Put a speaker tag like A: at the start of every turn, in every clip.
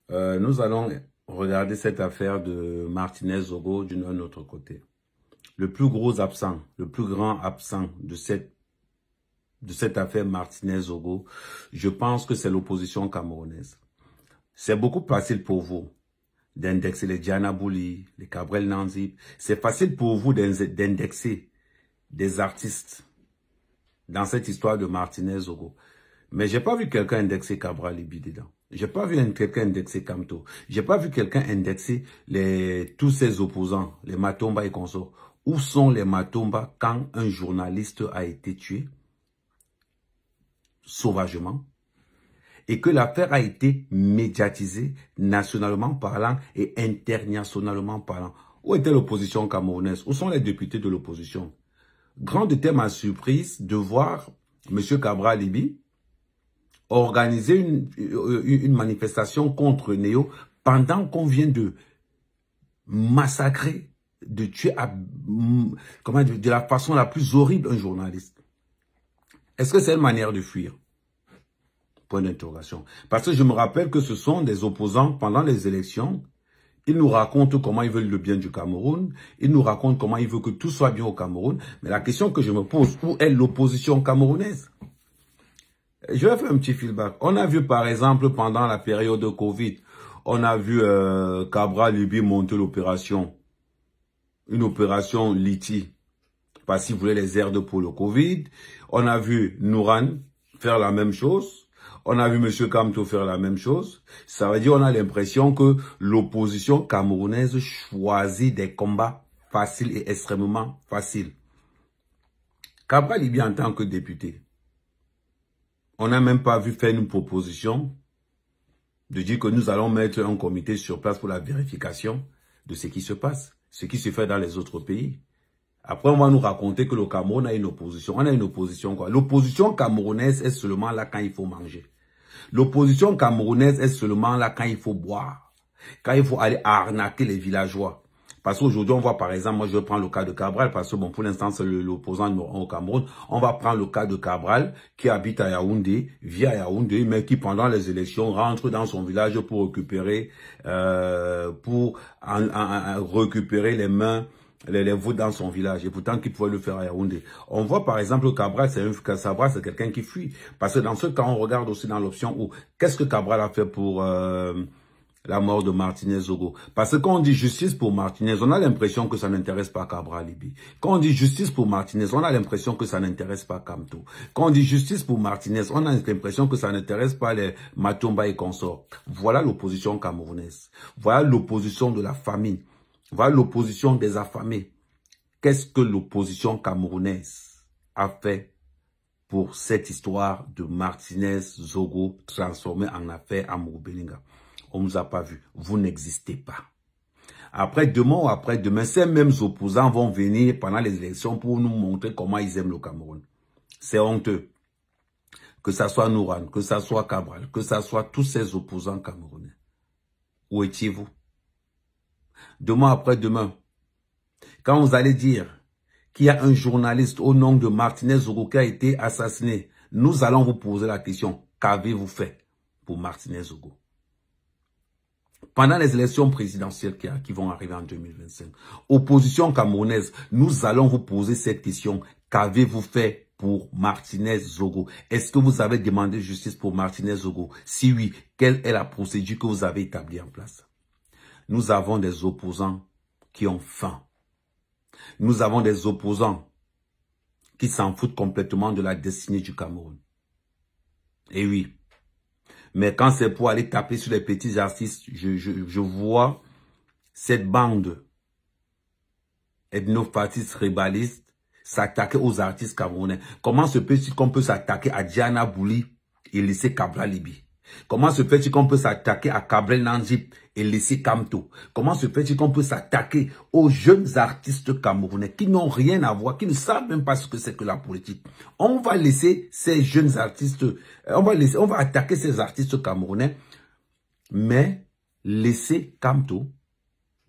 A: Nous allons regarder cette affaire de Martinez Zogo d'un autre côté. Le plus gros absent, le plus grand absent de cette affaire Martinez Zogo, je pense que c'est l'opposition camerounaise. C'est beaucoup facile pour vous d'indexer les Diana Bouli, les Cabrel Nanzib. C'est facile pour vous d'indexer des artistes dans cette histoire de Martinez Zogo. Mais j'ai pas vu quelqu'un indexer Cabral Libi dedans. J'ai pas vu quelqu'un indexer Kamto. J'ai pas vu quelqu'un indexer tous ses opposants, les Matomba et consorts. Où sont les Matomba quand un journaliste a été tué sauvagement et que l'affaire a été médiatisée nationalement parlant et internationalement parlant? Où était l'opposition camerounaise? Où sont les députés de l'opposition? Grande était ma surprise de voir M. Cabral Libi organiser une manifestation contre Néo pendant qu'on vient de massacrer, de tuer de la façon la plus horrible un journaliste. Est-ce que c'est une manière de fuir? Point d'interrogation. Parce que je me rappelle que ce sont des opposants pendant les élections. Ils nous racontent comment ils veulent le bien du Cameroun. Ils nous racontent comment ils veulent que tout soit bien au Cameroun. Mais la question que je me pose, où est l'opposition camerounaise? Je vais faire un petit feedback. On a vu par exemple pendant la période de Covid, on a vu Cabral Libi monter l'opération. Une opération Liti. Parce qu'il voulait les aides pour le Covid. On a vu Nouran faire la même chose. On a vu M. Kamto faire la même chose. Ça veut dire qu'on a l'impression que l'opposition camerounaise choisit des combats faciles et extrêmement faciles. Cabral Libi en tant que député, on n'a même pas vu faire une proposition de dire que nous allons mettre un comité sur place pour la vérification de ce qui se passe, ce qui se fait dans les autres pays. Après, on va nous raconter que le Cameroun a une opposition. On a une opposition quoi? L'opposition camerounaise est seulement là quand il faut manger. L'opposition camerounaise est seulement là quand il faut boire. Quand il faut aller arnaquer les villageois. Parce qu'aujourd'hui, on voit par exemple, moi je vais prendre le cas de Cabral, parce que bon, pour l'instant, c'est l'opposant numéro 1 au Cameroun. On va prendre le cas de Cabral, qui habite à Yaoundé, vit à Yaoundé, mais qui pendant les élections rentre dans son village pour récupérer, récupérer les mains, les votes dans son village, et pourtant qu'il pouvait le faire à Yaoundé. On voit par exemple que Cabral, c'est quelqu'un qui fuit. Parce que dans ce cas, on regarde aussi dans l'option où, qu'est-ce que Cabral a fait pour la mort de Martinez Zogo? Parce que quand on dit justice pour Martinez, on a l'impression que ça n'intéresse pas Cabral Libi. Quand on dit justice pour Martinez, on a l'impression que ça n'intéresse pas Kamto. Quand on dit justice pour Martinez, on a l'impression que ça n'intéresse pas les Matomba et consorts. Voilà l'opposition camerounaise. Voilà l'opposition de la famine. Voilà l'opposition des affamés. Qu'est-ce que l'opposition camerounaise a fait pour cette histoire de Martinez Zogo transformée en affaire à Mourbelinga? On ne nous a pas vu. Vous n'existez pas. Après demain ou après demain, ces mêmes opposants vont venir pendant les élections pour nous montrer comment ils aiment le Cameroun. C'est honteux. Que ça soit Nouran, que ça soit Cabral, que ça soit tous ces opposants camerounais. Où étiez-vous? Demain après demain, quand vous allez dire qu'il y a un journaliste au nom de Martinez Zogo qui a été assassiné, nous allons vous poser la question, qu'avez-vous fait pour Martinez Zogo? Pendant les élections présidentielles qui vont arriver en 2025, opposition camerounaise, nous allons vous poser cette question. Qu'avez-vous fait pour Martinez Zogo? Est-ce que vous avez demandé justice pour Martinez Zogo? Si oui, quelle est la procédure que vous avez établie en place? Nous avons des opposants qui ont faim. Nous avons des opposants qui s'en foutent complètement de la destinée du Cameroun. Et oui. Mais quand c'est pour aller taper sur les petits artistes, je vois cette bande ethnofatistes, rébalistes s'attaquer aux artistes camerounais. Comment se fait-il qu'on peut s'attaquer à Diana Bouli et laisser Cabral Libi? Comment se fait-il qu'on peut s'attaquer à Cabrel Nanzib et laisser Kamto? Comment se fait-il qu'on peut s'attaquer aux jeunes artistes camerounais qui n'ont rien à voir, qui ne savent même pas ce que c'est que la politique? On va laisser ces jeunes artistes, on va attaquer ces artistes camerounais, mais laisser Kamto,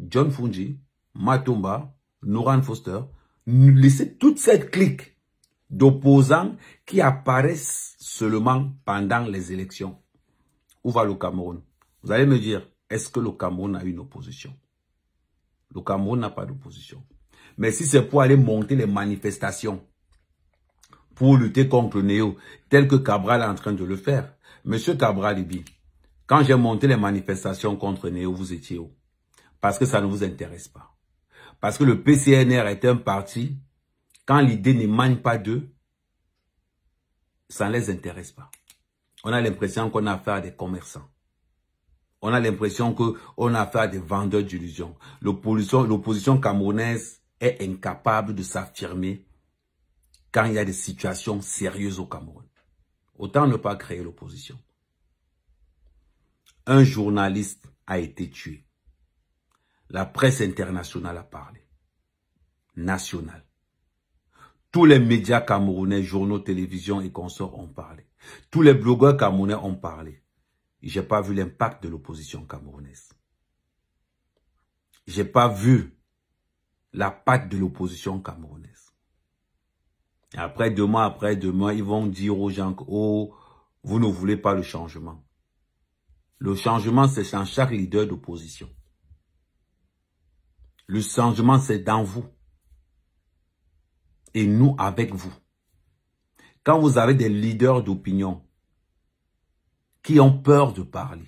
A: John Fungi, Matomba, Nouran Foster, laisser toute cette clique d'opposants qui apparaissent seulement pendant les élections. Où va le Cameroun? Vous allez me dire, est-ce que le Cameroun a une opposition? Le Cameroun n'a pas d'opposition. Mais si c'est pour aller monter les manifestations, pour lutter contre le néo, tel que Cabral est en train de le faire. Monsieur Cabral Libi, quand j'ai monté les manifestations contre Néo, vous étiez où? Parce que ça ne vous intéresse pas. Parce que le PCNR est un parti, quand l'idée n'émane pas d'eux, ça ne les intéresse pas. On a l'impression qu'on a affaire à des commerçants. On a l'impression qu'on a affaire à des vendeurs d'illusions. L'opposition camerounaise est incapable de s'affirmer quand il y a des situations sérieuses au Cameroun. Autant ne pas créer l'opposition. Un journaliste a été tué. La presse internationale a parlé. Nationale. Tous les médias camerounais, journaux, télévision et consorts ont parlé. Tous les blogueurs camerounais ont parlé. Je n'ai pas vu l'impact de l'opposition camerounaise. Je n'ai pas vu la patte de l'opposition camerounaise. Et après demain, ils vont dire aux gens que oh, vous ne voulez pas le changement. Le changement, c'est dans chaque leader d'opposition. Le changement, c'est dans vous. Et nous avec vous. Quand vous avez des leaders d'opinion qui ont peur de parler,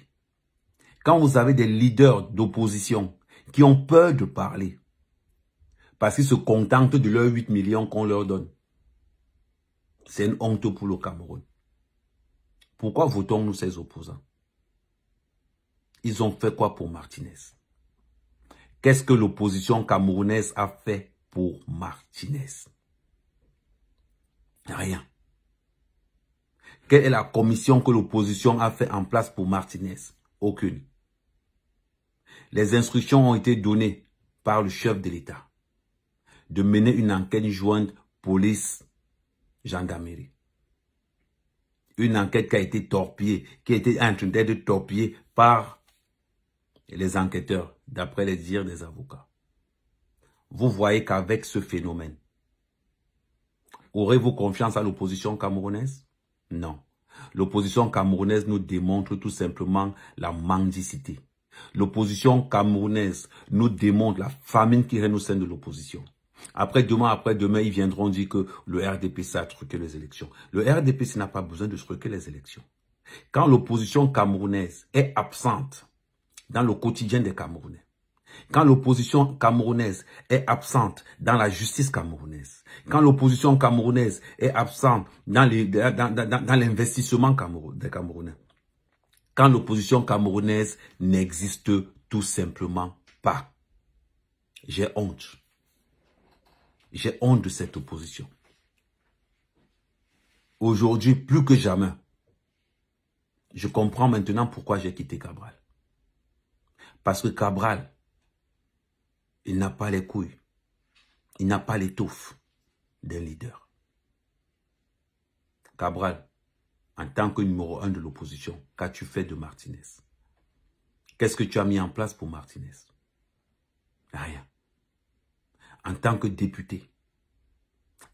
A: quand vous avez des leaders d'opposition qui ont peur de parler, parce qu'ils se contentent de leurs 8 millions qu'on leur donne, c'est une honte pour le Cameroun. Pourquoi votons-nous ces opposants? Ils ont fait quoi pour Martinez? Qu'est-ce que l'opposition camerounaise a fait pour Martinez? Rien. Quelle est la commission que l'opposition a fait en place pour Martinez? Aucune. Les instructions ont été données par le chef de l'État de mener une enquête jointe police-gendarmerie. Une enquête qui a été torpillée, qui a été en train d'être torpillée par les enquêteurs, d'après les dires des avocats. Vous voyez qu'avec ce phénomène, aurez-vous confiance à l'opposition camerounaise? Non. L'opposition camerounaise nous démontre tout simplement la mendicité. L'opposition camerounaise nous démontre la famine qui règne au sein de l'opposition. Après-demain, ils viendront dire que le RDPC a truqué les élections. Le RDPC n'a pas besoin de truquer les élections. Quand l'opposition camerounaise est absente dans le quotidien des Camerounais, quand l'opposition camerounaise est absente dans la justice camerounaise, quand l'opposition camerounaise est absente dans l'investissement des Camerounais, quand l'opposition camerounaise n'existe tout simplement pas. J'ai honte. J'ai honte de cette opposition. Aujourd'hui, plus que jamais, je comprends maintenant pourquoi j'ai quitté Cabral. Parce que Cabral, il n'a pas les couilles. Il n'a pas l'étoffe d'un leader. Cabral, en tant que numéro 1 de l'opposition, qu'as-tu fait de Martinez? Qu'est-ce que tu as mis en place pour Martinez? Rien. En tant que député,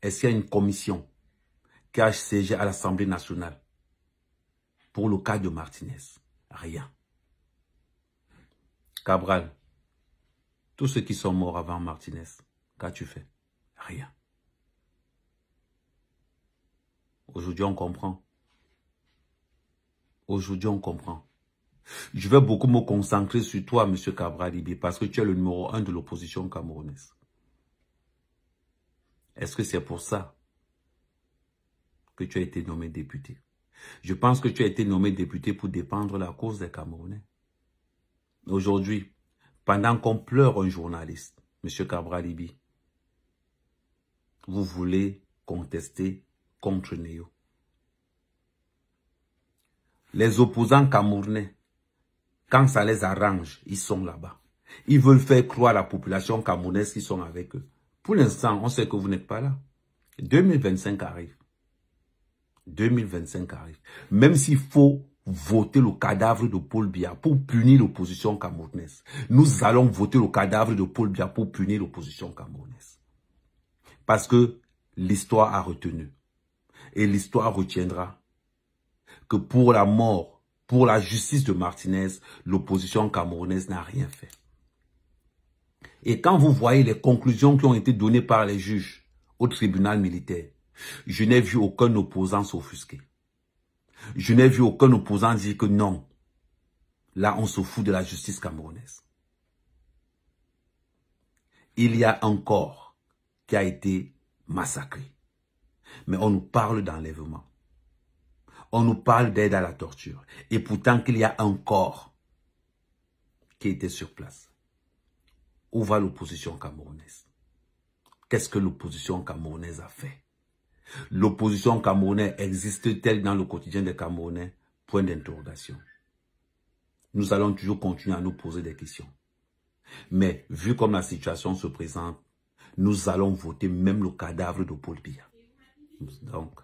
A: est-ce qu'il y a une commission qui a siégé à l'Assemblée nationale pour le cas de Martinez? Rien. Cabral, tous ceux qui sont morts avant Martinez, qu'as-tu fait? Rien. Aujourd'hui, on comprend. Aujourd'hui, on comprend. Je vais beaucoup me concentrer sur toi, M. Cabral Libi, parce que tu es le numéro 1 de l'opposition camerounaise. Est-ce que c'est pour ça que tu as été nommé député? Je pense que tu as été nommé député pour défendre la cause des Camerounais. Aujourd'hui, pendant qu'on pleure un journaliste, M. Cabral Libi, vous voulez contester contre Néo. Les opposants camerounais, quand ça les arrange, ils sont là-bas. Ils veulent faire croire à la population camerounaise qu'ils sont avec eux. Pour l'instant, on sait que vous n'êtes pas là. 2025 arrive. 2025 arrive. Même s'il faut voter le cadavre de Paul Biya pour punir l'opposition camerounaise, nous allons voter le cadavre de Paul Biya pour punir l'opposition camerounaise. Parce que l'histoire a retenu. Et l'histoire retiendra que pour la mort, Pour la justice de Martinez, l'opposition camerounaise n'a rien fait. Et quand vous voyez les conclusions qui ont été données par les juges au tribunal militaire, je n'ai vu aucun opposant s'offusquer. Je n'ai vu aucun opposant dire que non, là on se fout de la justice camerounaise. Il y a un corps qui a été massacré. Mais on nous parle d'enlèvement. On nous parle d'aide à la torture. Et pourtant qu'il y a un corps qui était sur place. Où va l'opposition camerounaise? Qu'est-ce que l'opposition camerounaise a fait? L'opposition camerounaise existe-t-elle dans le quotidien des Camerounais? Point d'interrogation. Nous allons toujours continuer à nous poser des questions. Mais vu comme la situation se présente, nous allons voter même le cadavre de Paul Biya. Donc,